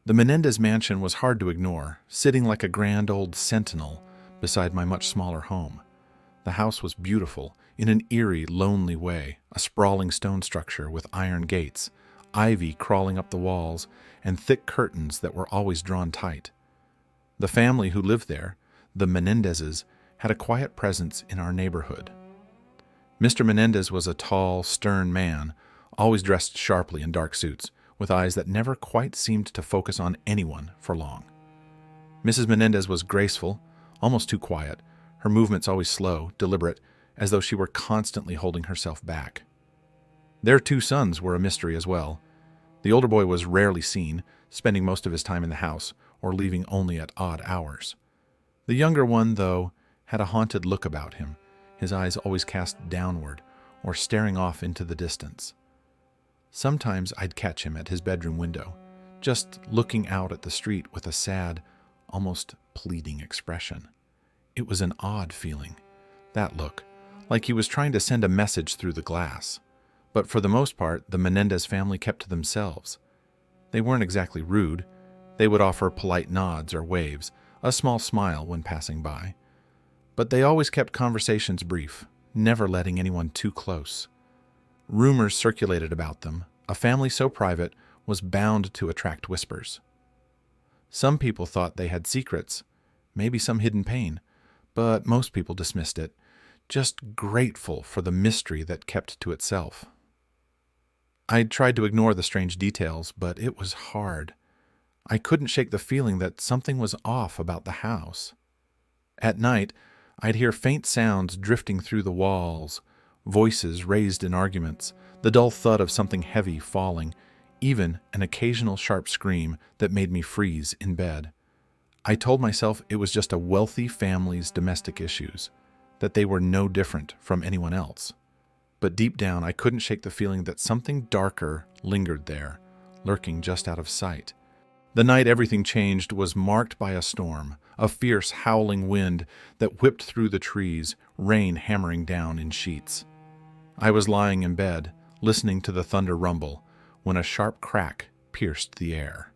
The Menendez mansion was hard to ignore, sitting like a grand old sentinel beside my much smaller home. The house was beautiful, in an eerie, lonely way, a sprawling stone structure with iron gates, ivy crawling up the walls, and thick curtains that were always drawn tight. The family who lived there, the Menendezes, had a quiet presence in our neighborhood. Mr. Menendez was a tall, stern man, always dressed sharply in dark suits, with eyes that never quite seemed to focus on anyone for long. Mrs. Menendez was graceful, almost too quiet, her movements always slow, deliberate, as though she were constantly holding herself back. Their two sons were a mystery as well. The older boy was rarely seen, spending most of his time in the house, or leaving only at odd hours. The younger one, though, had a haunted look about him, his eyes always cast downward, or staring off into the distance. Sometimes I'd catch him at his bedroom window, just looking out at the street with a sad, almost pleading expression. It was an odd feeling, that look, like he was trying to send a message through the glass. But for the most part, the Menendez family kept to themselves. They weren't exactly rude. They would offer polite nods or waves, a small smile when passing by. But they always kept conversations brief, never letting anyone too close. Rumors circulated about them. A family so private was bound to attract whispers. Some people thought they had secrets, maybe some hidden pain, but most people dismissed it, just grateful for the mystery that kept to itself. I tried to ignore the strange details, but it was hard. I couldn't shake the feeling that something was off about the house. At night, I'd hear faint sounds drifting through the walls, voices raised in arguments, the dull thud of something heavy falling, even an occasional sharp scream that made me freeze in bed. I told myself it was just a wealthy family's domestic issues, that they were no different from anyone else. But deep down, I couldn't shake the feeling that something darker lingered there, lurking just out of sight. The night everything changed was marked by a storm, a fierce howling wind that whipped through the trees, rain hammering down in sheets. I was lying in bed, listening to the thunder rumble, when a sharp crack pierced the air.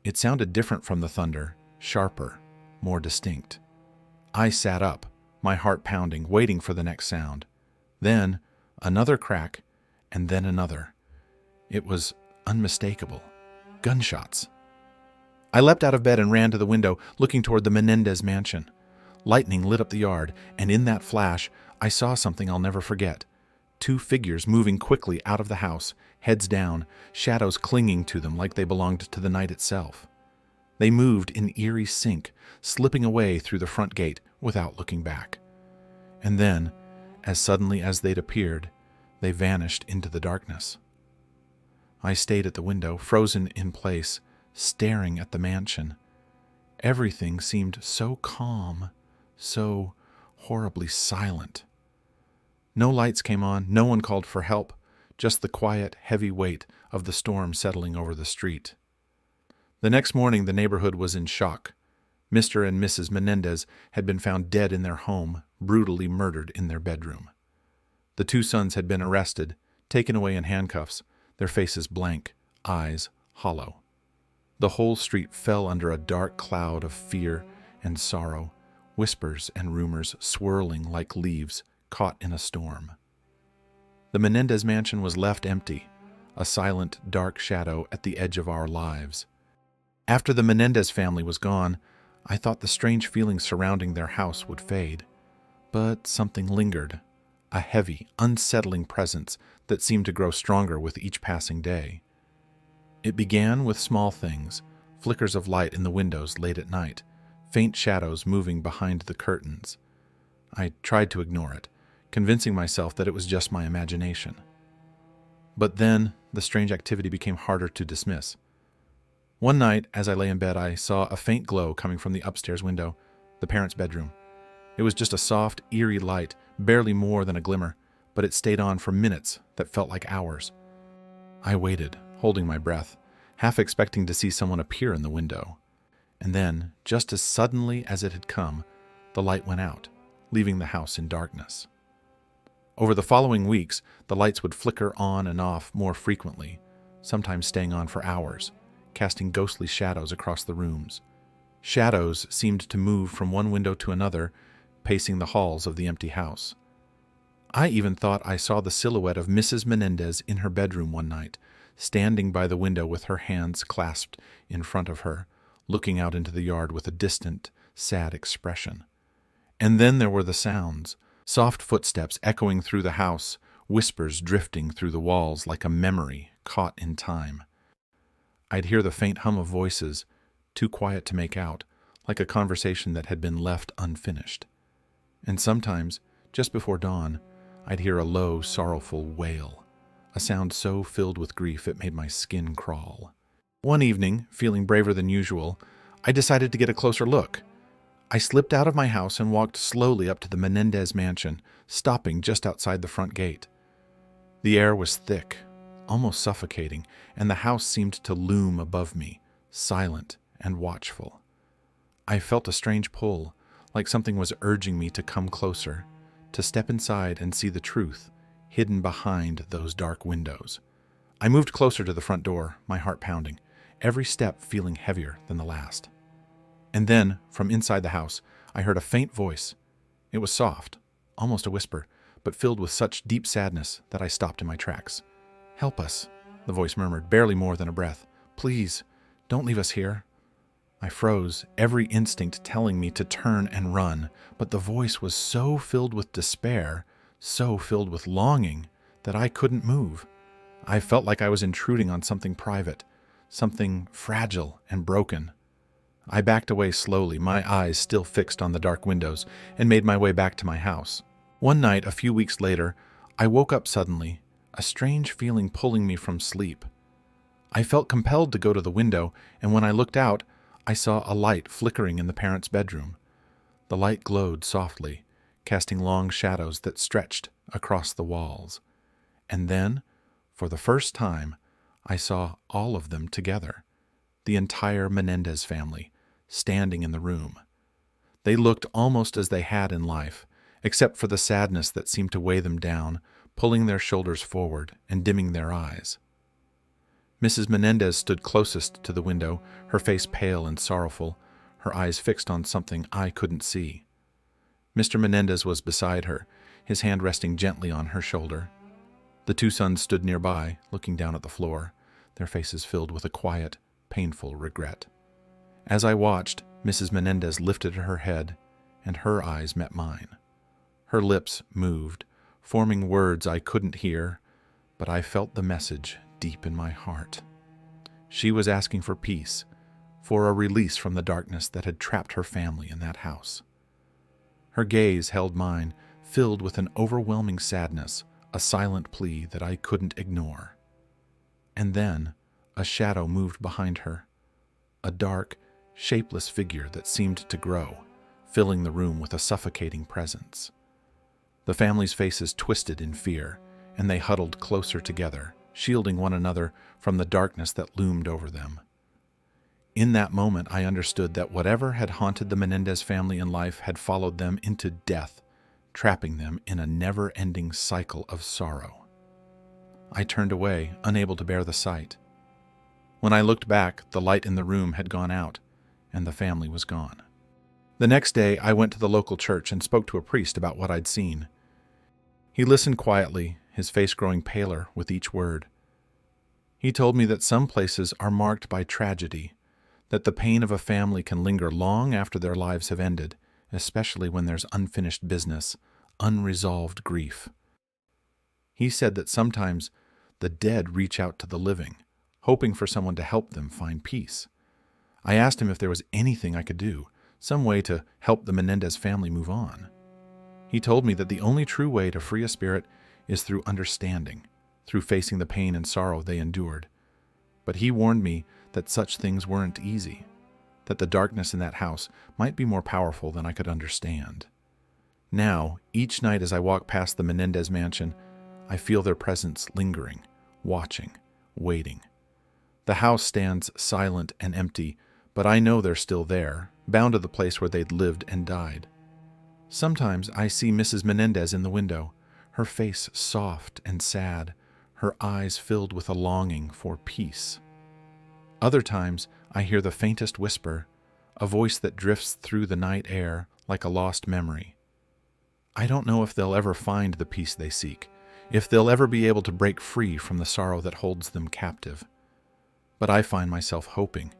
It sounded different from the thunder, sharper, more distinct. I sat up, my heart pounding, waiting for the next sound. Then, another crack, and then another. It was unmistakable. Gunshots. I leapt out of bed and ran to the window, looking toward the Menendez mansion. Lightning lit up the yard, and in that flash, I saw something I'll never forget. Two figures moving quickly out of the house, heads down, shadows clinging to them like they belonged to the night itself. They moved in eerie sync, slipping away through the front gate without looking back. And then, as suddenly as they'd appeared, they vanished into the darkness. I stayed at the window, frozen in place, staring at the mansion. Everything seemed so calm, so horribly silent. No lights came on, no one called for help, just the quiet, heavy weight of the storm settling over the street. The next morning, the neighborhood was in shock. Mr. and Mrs. Menendez had been found dead in their home, brutally murdered in their bedroom. The two sons had been arrested, taken away in handcuffs, their faces blank, eyes hollow. The whole street fell under a dark cloud of fear and sorrow, whispers and rumors swirling like leaves caught in a storm. The Menendez mansion was left empty, a silent, dark shadow at the edge of our lives. After the Menendez family was gone, I thought the strange feelings surrounding their house would fade. But something lingered, a heavy, unsettling presence that seemed to grow stronger with each passing day. It began with small things, flickers of light in the windows late at night, faint shadows moving behind the curtains. I tried to ignore it, convincing myself that it was just my imagination. But then, the strange activity became harder to dismiss. One night, as I lay in bed, I saw a faint glow coming from the upstairs window, the parents' bedroom. It was just a soft, eerie light, barely more than a glimmer, but it stayed on for minutes that felt like hours. I waited, holding my breath, half expecting to see someone appear in the window. And then, just as suddenly as it had come, the light went out, leaving the house in darkness. Over the following weeks, the lights would flicker on and off more frequently, sometimes staying on for hours, casting ghostly shadows across the rooms. Shadows seemed to move from one window to another, pacing the halls of the empty house. I even thought I saw the silhouette of Mrs. Menendez in her bedroom one night, standing by the window with her hands clasped in front of her, looking out into the yard with a distant, sad expression. And then there were the sounds, soft footsteps echoing through the house, whispers drifting through the walls like a memory caught in time. I'd hear the faint hum of voices, too quiet to make out, like a conversation that had been left unfinished. And sometimes, just before dawn, I'd hear a low, sorrowful wail, a sound so filled with grief it made my skin crawl. One evening, feeling braver than usual, I decided to get a closer look. I slipped out of my house and walked slowly up to the Menendez mansion, stopping just outside the front gate. The air was thick, almost suffocating, and the house seemed to loom above me, silent and watchful. I felt a strange pull, like something was urging me to come closer, to step inside and see the truth hidden behind those dark windows. I moved closer to the front door, my heart pounding, every step feeling heavier than the last. And then, from inside the house, I heard a faint voice. It was soft, almost a whisper, but filled with such deep sadness that I stopped in my tracks. "Help us," the voice murmured, barely more than a breath. "Please, don't leave us here." I froze, every instinct telling me to turn and run, but the voice was so filled with despair, so filled with longing, that I couldn't move. I felt like I was intruding on something private, something fragile and broken. I backed away slowly, my eyes still fixed on the dark windows, and made my way back to my house. One night, a few weeks later, I woke up suddenly, a strange feeling pulling me from sleep. I felt compelled to go to the window, and when I looked out, I saw a light flickering in the parents' bedroom. The light glowed softly, casting long shadows that stretched across the walls. And then, for the first time, I saw all of them together, the entire Menendez family, standing in the room. They looked almost as they had in life, except for the sadness that seemed to weigh them down, pulling their shoulders forward and dimming their eyes. Mrs. Menendez stood closest to the window, her face pale and sorrowful, her eyes fixed on something I couldn't see. Mr. Menendez was beside her, his hand resting gently on her shoulder. The two sons stood nearby, looking down at the floor, their faces filled with a quiet, painful regret. As I watched, Mrs. Menendez lifted her head, and her eyes met mine. Her lips moved, forming words I couldn't hear, but I felt the message deep in my heart. She was asking for peace, for a release from the darkness that had trapped her family in that house. Her gaze held mine, filled with an overwhelming sadness, a silent plea that I couldn't ignore. And then a shadow moved behind her, a dark, shapeless figure that seemed to grow, filling the room with a suffocating presence. The family's faces twisted in fear, and they huddled closer together, shielding one another from the darkness that loomed over them. In that moment, I understood that whatever had haunted the Menendez family in life had followed them into death, trapping them in a never-ending cycle of sorrow. I turned away, unable to bear the sight. When I looked back, the light in the room had gone out, and the family was gone. The next day, I went to the local church and spoke to a priest about what I'd seen. He listened quietly, his face growing paler with each word. He told me that some places are marked by tragedy, that the pain of a family can linger long after their lives have ended, especially when there's unfinished business, unresolved grief. He said that sometimes the dead reach out to the living, hoping for someone to help them find peace. I asked him if there was anything I could do, some way to help the Menendez family move on. He told me that the only true way to free a spirit is through understanding, through facing the pain and sorrow they endured. But he warned me that such things weren't easy, that the darkness in that house might be more powerful than I could understand. Now, each night as I walk past the Menendez mansion, I feel their presence lingering, watching, waiting. The house stands silent and empty, but I know they're still there, bound to the place where they'd lived and died. Sometimes I see Mrs. Menendez in the window, her face soft and sad, her eyes filled with a longing for peace. Other times, I hear the faintest whisper, a voice that drifts through the night air like a lost memory. I don't know if they'll ever find the peace they seek, if they'll ever be able to break free from the sorrow that holds them captive. But I find myself hoping,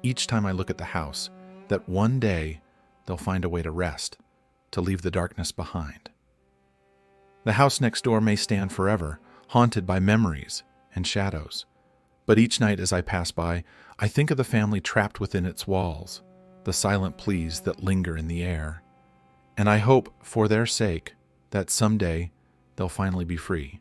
each time I look at the house, that one day they'll find a way to rest, to leave the darkness behind. The house next door may stand forever, haunted by memories and shadows. But each night as I pass by, I think of the family trapped within its walls, the silent pleas that linger in the air. And I hope, for their sake, that someday they'll finally be free.